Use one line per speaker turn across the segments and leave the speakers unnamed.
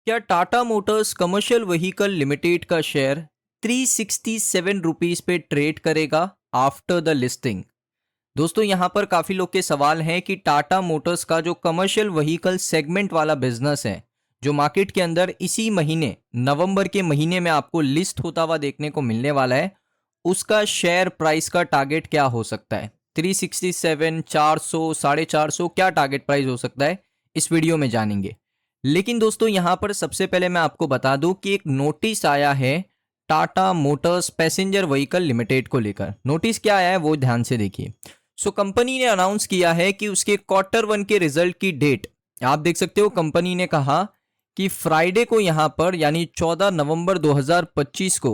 क्या Tata Motors commercial vehicle limited का share 367 rupees पे ट्रेड करेगा आफ्टर द लिस्टिंग? दोस्तों यहां पर काफी लोग के सवाल हैं कि टाटा मोटर्स का जो कमर्शियल व्हीकल सेगमेंट वाला बिजनेस है, जो मार्केट के अंदर इसी महीने नवंबर के महीने में आपको लिस्ट होता हुआ देखने को मिलने वाला है, उसका शेयर प्राइस का टारगेट क्या हो सकता है? 367, 400, 450, क्या टारगेट प्राइस हो सकता है, इस वीडियो में जानेंगे। लेकिन दोस्तों यहां पर सबसे पहले मैं आपको बता दूं कि एक नोटिस आया है Tata Motors passenger vehicle limited को लेकर। नोटिस क्या आया है वो ध्यान से देखिए। कंपनी ने अनाउंस किया है कि उसके क्वार्टर 1 के रिजल्ट की डेट आप देख सकते हो। कंपनी ने कहा कि फ्राइडे को यहां पर यानी 14 नवंबर 2025 को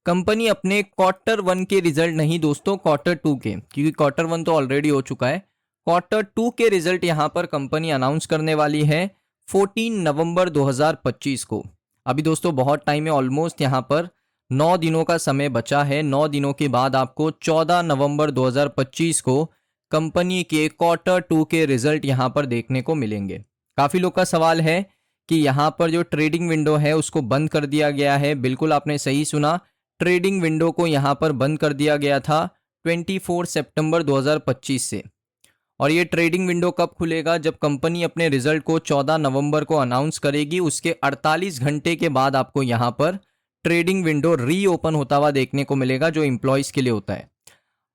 कंपनी अपने क्वार्टर 1 के रिजल्ट, नहीं दोस्तों क्वार्टर 2 के, क्योंकि क्वार्टर 1 तो ऑलरेडी हो चुका है, क्वार्टर 2 के रिजल्ट यहां पर कंपनी अनाउंस करने वाली है 14 नवंबर 2025 को। अभी दोस्तों बहुत टाइम है, ऑलमोस्ट यहां पर 9 दिनों का समय बचा है। 9 दिनों के बाद आपको 14 नवंबर 2025 को कंपनी के क्वार्टर 2 के रिजल्ट यहां पर देखने को मिलेंगे। काफी लोग का सवाल है कि यहां पर जो ट्रेडिंग विंडो है उसको बंद कर दिया गया है। बिल्कुल आपने सही सुना, ट्रेडिंग विंडो को यहां पर बंद कर दिया गया था 24 सितंबर 2025 से। और ये ट्रेडिंग विंडो कब खुलेगा? जब कंपनी अपने रिजल्ट को 14 नवंबर को अनाउंस करेगी, उसके 48 घंटे के बाद आपको यहां पर ट्रेडिंग विंडो रीओपन होता हुआ देखने को मिलेगा, जो एम्प्लॉयज के लिए होता है।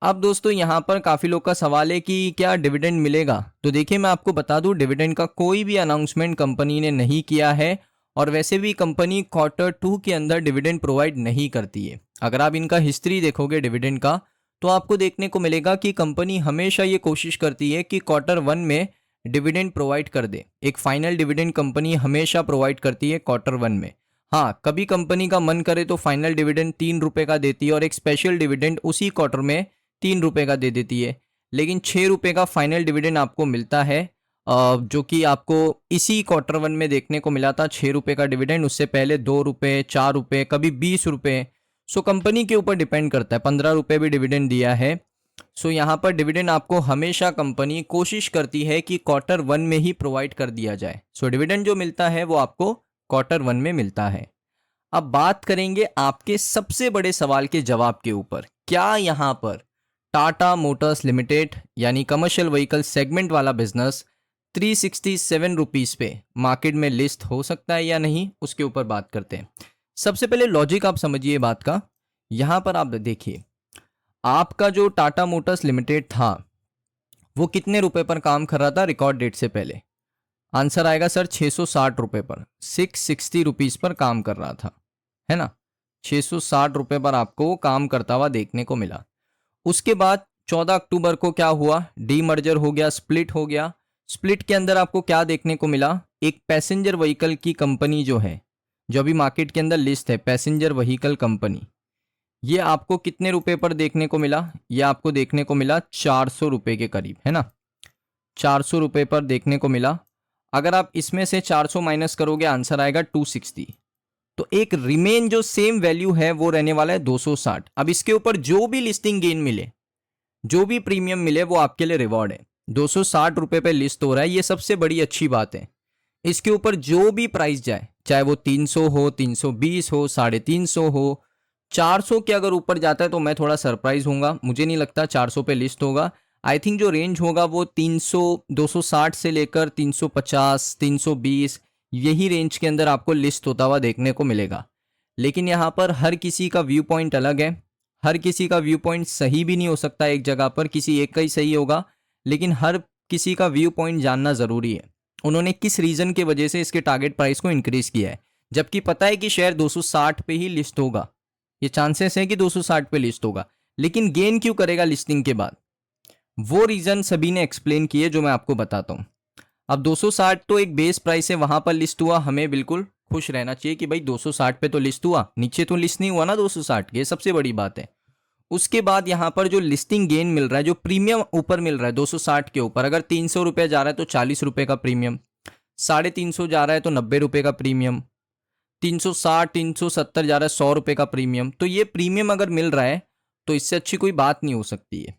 अब दोस्तों यहां पर काफी लोग का सवाल है कि क्या डिविडेंड मिलेगा? तो देखिए मैं आपको बता दूं, डिविडेंड का कोई भी अनाउंसमेंट कंपनी ने नहीं किया है, और वैसे भी कंपनी क्वार्टर 2 के अंदर डिविडेंड प्रोवाइड नहीं करती है। अगर आप इनका हिस्ट्री देखोगे डिविडेंड का, तो आपको देखने को मिलेगा कि कंपनी हमेशा ये कोशिश करती है कि क्वार्टर 1 में डिविडेंड प्रोवाइड कर दे। एक फाइनल डिविडेंड कंपनी हमेशा प्रोवाइड करती है क्वार्टर 1 में। हाँ, कभी कंपनी का मन करे तो फाइनल डिविडेंड 3 रुपए का देती है और एक स्पेशल डिविडेंड उसी क्वार्टर में 3 रुपए का दे देती है। लेकिन 6 रुपए का फाइनल डिविडेंड आपको मिलता है, जो कि आपको इसी क्वार्टर 1 में देखने को मिला था। 6 रुपए का डिविडेंड, उससे पहले 2 रुपए, 4 रुपए, कभी 20 रुपए। कंपनी के ऊपर डिपेंड करता है। 15 रुपए भी डिविडेंड दिया है। यहाँ पर डिविडेंड आपको हमेशा कंपनी कोशिश करती है कि क्वार्टर 1 में ही प्रोवाइड कर दिया जाए। डिविडेंड जो मिलता है वो आपको क्वार्टर 1 में मिलता है। अब बात करेंगे आपके सबसे बड़े सवाल के जवाब के ऊपर, क्या यहां पर टाटा मोटर्स लिमिटेड यानी कमर्शियल व्हीकल सेगमेंट वाला बिजनेस 367 रुपीज पे मार्केट में लिस्ट हो सकता है या नहीं, उसके ऊपर बात करते हैं। सबसे पहले लॉजिक आप समझिए बात का। यहां पर आप देखिए, आपका जो टाटा मोटर्स लिमिटेड था वो कितने रुपए पर काम कर रहा था रिकॉर्ड डेट से पहले? आंसर आएगा सर 660 रुपए पर, 660 रुपीज पर काम कर रहा था, है ना। 660 रुपए पर आपको काम करता हुआ देखने को मिला। उसके बाद 14 अक्टूबर को क्या हुआ? डीमर्जर हो गया, स्प्लिट हो गया। स्प्लिट के अंदर आपको क्या देखने को मिला? एक पैसेंजर व्हीकल की कंपनी जो है, जो अभी मार्केट के अंदर लिस्ट है, पैसेंजर व्हीकल कंपनी, ये आपको कितने रुपए पर देखने को मिला? ये आपको देखने को मिला 400 रुपए के करीब, है ना। 400 रुपए पर देखने को मिला। अगर आप इसमें से 400 माइनस करोगे, आंसर आएगा 260। तो एक रिमेन जो सेम वैल्यू है वो रहने वाला है 260। अब इसके ऊपर जो भी लिस्टिंग गेन मिले, जो भी प्रीमियम मिले, वो आपके लिए रिवॉर्ड है। 260 रुपए पे लिस्ट हो रहा है, ये सबसे बड़ी अच्छी बात है। इसके ऊपर जो भी प्राइस जाए, चाहे वो 300 हो, 320 हो, 350 हो, 400 के अगर ऊपर जाता है तो मैं थोड़ा सरप्राइज होऊंगा। मुझे नहीं लगता 400 पे लिस्ट होगा। आई थिंक जो रेंज होगा वो 300, 260 से लेकर 350, 320, यही रेंज के अंदर आपको लिस्ट होता हुआ देखने को मिलेगा। लेकिन यहाँ पर हर किसी का व्यू पॉइंट अलग है। हर किसी का व्यू पॉइंट सही भी नहीं हो सकता एक जगह पर, किसी एक का ही सही होगा। लेकिन हर किसी का व्यू पॉइंट जानना ज़रूरी है। उन्होंने किस रीज़न की वजह से इसके टारगेट प्राइस को इंक्रीज़ किया है, जबकि पता है कि शेयर 260 पे ही लिस्ट होगा। ये चांसेस है कि 260 पे लिस्ट होगा, लेकिन गेन क्यों करेगा लिस्टिंग के बाद? वो रीज़न सभी ने एक्सप्लेन किए, जो मैं आपको बताता हूँ। अब 260 तो एक बेस प्राइस है, वहां पर लिस्ट हुआ। हमें बिल्कुल खुश रहना चाहिए कि भाई 260 पे तो लिस्ट हुआ, नीचे तो लिस्ट नहीं हुआ ना 260 के, सबसे बड़ी बात है। उसके बाद यहाँ पर जो लिस्टिंग गेन मिल रहा है, जो प्रीमियम ऊपर मिल रहा है 260 के ऊपर, अगर 300 रुपये जा रहा है तो 40 रुपये का प्रीमियम, 350 जा रहा है तो 90 रुपये का प्रीमियम, 360, 370 जा रहा है 100 रुपये का प्रीमियम। तो ये प्रीमियम अगर मिल रहा है तो इससे अच्छी कोई बात नहीं हो सकती है।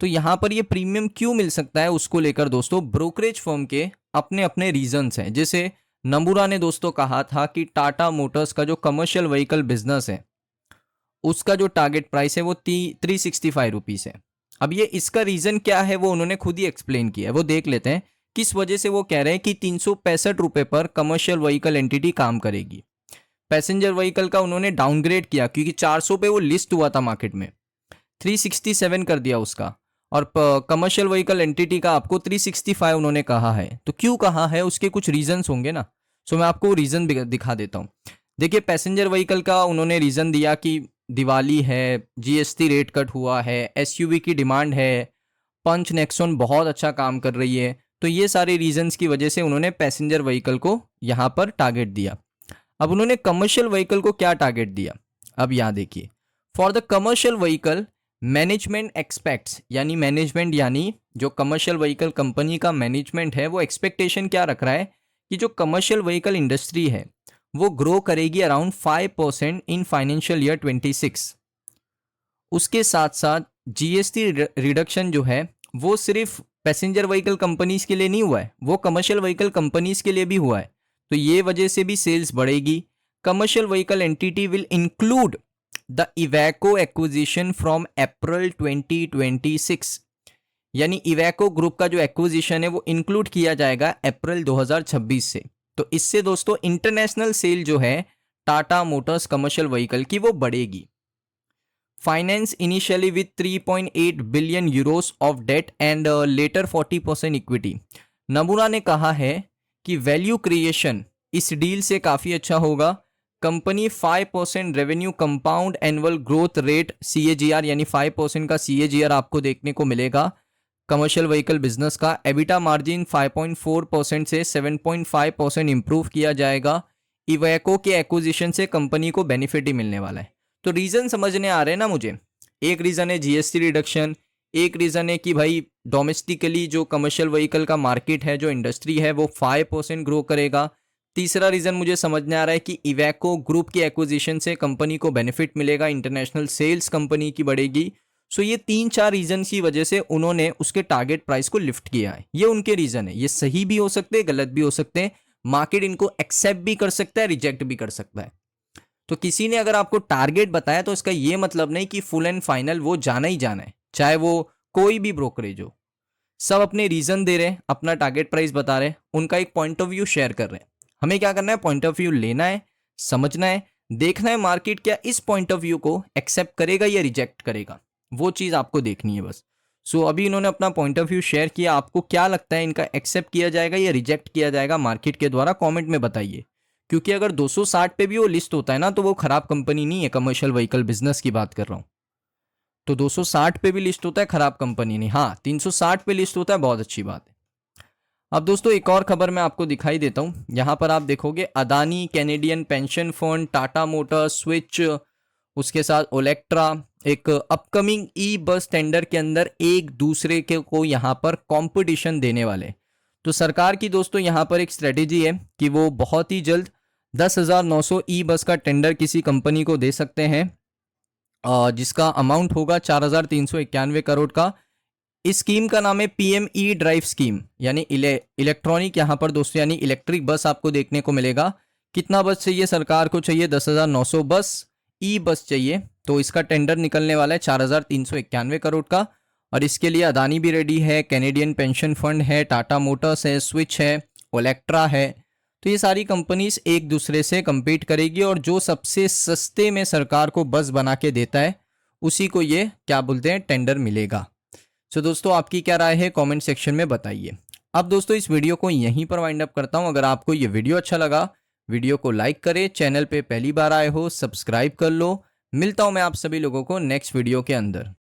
तो यहाँ पर ये प्रीमियम क्यों मिल सकता है, उसको लेकर दोस्तों ब्रोकरेज फर्म के अपने अपने रीजंस हैं। जैसे नमूरा ने दोस्तों कहा था कि टाटा मोटर्स का जो कमर्शियल व्हीकल बिजनेस है उसका जो टारगेट प्राइस है वो 365 रुपीज़ है। अब ये इसका रीज़न क्या है वो उन्होंने खुद ही एक्सप्लेन किया है, वो देख लेते हैं किस वजह से वो कह रहे हैं कि 365 रुपये पर कमर्शियल व्हीकल एंटिटी काम करेगी। पैसेंजर व्हीकल का उन्होंने डाउनग्रेड किया क्योंकि 400 पे वो लिस्ट हुआ था मार्केट में, 367 कर दिया उसका, और कमर्शियल व्हीकल एंटिटी का आपको 365 उन्होंने कहा है। तो क्यों कहा है, उसके कुछ रीजंस होंगे ना, सो मैं आपको रीजन दिखा देता हूँ। देखिए, पैसेंजर व्हीकल का उन्होंने रीजन दिया कि दिवाली है, जीएसटी रेट कट हुआ है, एसयूवी की डिमांड है, पंच नेक्सॉन बहुत अच्छा काम कर रही है। तो ये सारे रीजंस की वजह से उन्होंने पैसेंजर व्हीकल को यहाँ पर टारगेट दिया। अब उन्होंने कमर्शियल व्हीकल को क्या टारगेट दिया, अब यहाँ देखिए, for the commercial vehicle management aspects, यानी मैनेजमेंट यानी जो कमर्शियल व्हीकल कंपनी का मैनेजमेंट है वो एक्सपेक्टेशन क्या रख रहा है कि जो कमर्शियल व्हीकल इंडस्ट्री है वो ग्रो करेगी अराउंड 5% इन फाइनेंशियल ईयर 26। उसके साथ साथ जीएसटी रिडक्शन जो है वो सिर्फ पैसेंजर व्हीकल कंपनीज के लिए नहीं हुआ है, वो कमर्शियल व्हीकल कंपनीज के लिए भी हुआ है। तो ये वजह से भी सेल्स बढ़ेगी। Commercial vehicle entity will include the Iveco acquisition from April 2026, यानी इवैको ग्रुप का जो एक्विजिशन है वो इंक्लूड किया जाएगा अप्रैल 2026 से। तो इससे दोस्तों इंटरनेशनल सेल जो है टाटा मोटर्स कमर्शियल व्हीकल की वो बढ़ेगी। Finance initially with 3.8 billion euros of debt and later 40% equity. Nomura ने कहा है कि वैल्यू क्रिएशन इस डील से काफ़ी अच्छा होगा। Company 5% revenue compound annual growth rate CAGR यानी 5% का CAGR आपको देखने को मिलेगा कमर्शियल व्हीकल बिजनेस का। एबिटा मार्जिन 5.4% से 7.5% इंप्रूव किया जाएगा। इवैको के एक्विजिशन से कंपनी को बेनिफिट ही मिलने वाला है। तो रीज़न समझने आ रहे हैं ना मुझे, एक रीज़न है जीएसटी रिडक्शन, एक रीज़न है कि भाई डोमेस्टिकली जो कमर्शियल व्हीकल का मार्केट है, जो इंडस्ट्री है वो 5% ग्रो करेगा। तीसरा रीज़न मुझे समझने आ रहा है कि इवैको ग्रुप की एक्विजिशन से कंपनी को बेनिफिट मिलेगा, इंटरनेशनल सेल्स कंपनी की बढ़ेगी। सो ये 3-4 रीज़न की वजह से उन्होंने उसके टारगेट प्राइस को लिफ्ट किया है। ये उनके रीज़न है, ये सही भी हो सकते हैं, गलत भी हो सकते हैं, मार्केट इनको एक्सेप्ट भी कर सकता है, रिजेक्ट भी कर सकता है। तो किसी ने अगर आपको टारगेट बताया तो इसका ये मतलब नहीं कि फुल एंड फाइनल वो जाना ही जाना है, चाहे वो कोई भी ब्रोकरेज हो। सब अपने रीजन दे रहे हैं, अपना टारगेट प्राइस बता रहे हैं, उनका एक पॉइंट ऑफ व्यू शेयर कर रहे हैं। हमें क्या करना है, पॉइंट ऑफ व्यू लेना है, समझना है, देखना है मार्केट क्या इस पॉइंट ऑफ व्यू को एक्सेप्ट करेगा या रिजेक्ट करेगा, वो चीज़ आपको देखनी है बस। सो अभी इन्होंने अपना पॉइंट ऑफ व्यू शेयर किया, आपको क्या लगता है इनका एक्सेप्ट किया जाएगा या रिजेक्ट किया जाएगा मार्केट के द्वारा, कॉमेंट में बताइए। क्योंकि अगर 260 पे भी वो लिस्ट होता है ना तो वो खराब कंपनी नहीं है, कमर्शियल व्हीकल बिजनेस की बात कर रहा हूँ। तो 260 पे भी लिस्ट होता है, खराब कंपनी नहीं। हाँ, 360 पे लिस्ट होता है, बहुत अच्छी बात है। अब दोस्तों एक और खबर मैं आपको दिखाई देता हूँ। यहाँ पर आप देखोगे Adani, Canadian pension fund, Tata motor, switch, उसके साथ ओलेक्ट्रा एक अपकमिंग ई बस टेंडर के अंदर एक दूसरे के को यहाँ पर कंपटीशन देने वाले। तो सरकार की दोस्तों यहाँ पर एक स्ट्रेटेजी है कि वो बहुत ही जल्द 10,900 ई बस का टेंडर किसी कंपनी को दे सकते हैं, जिसका अमाउंट होगा 4,391 करोड़ का। इस स्कीम का नाम है PM ई ड्राइव स्कीम, यानी इलेक्ट्रॉनिक यहाँ पर दोस्तों यानी इलेक्ट्रिक बस आपको देखने को मिलेगा। कितना बस चाहिए सरकार को, चाहिए 10,900 बस, ई बस चाहिए। तो इसका टेंडर निकलने वाला है 4,391 करोड़ का, और इसके लिए अदानी भी रेडी है, कैनेडियन पेंशन फंड है, टाटा मोटर्स है, स्विच है, ओलेक्ट्रा है। तो ये सारी कंपनीज एक दूसरे से compete करेगी और जो सबसे सस्ते में सरकार को बस बना के देता है उसी को ये क्या बोलते हैं, टेंडर मिलेगा। सो दोस्तों आपकी क्या राय है, कमेंट सेक्शन में बताइए। अब दोस्तों इस वीडियो को यहीं पर वाइंड अप करता हूं। अगर आपको ये वीडियो अच्छा लगा, वीडियो को लाइक करें, चैनल पे पहली बार आए हो सब्सक्राइब कर लो। मिलता हूं मैं आप सभी लोगों को नेक्स्ट वीडियो के अंदर।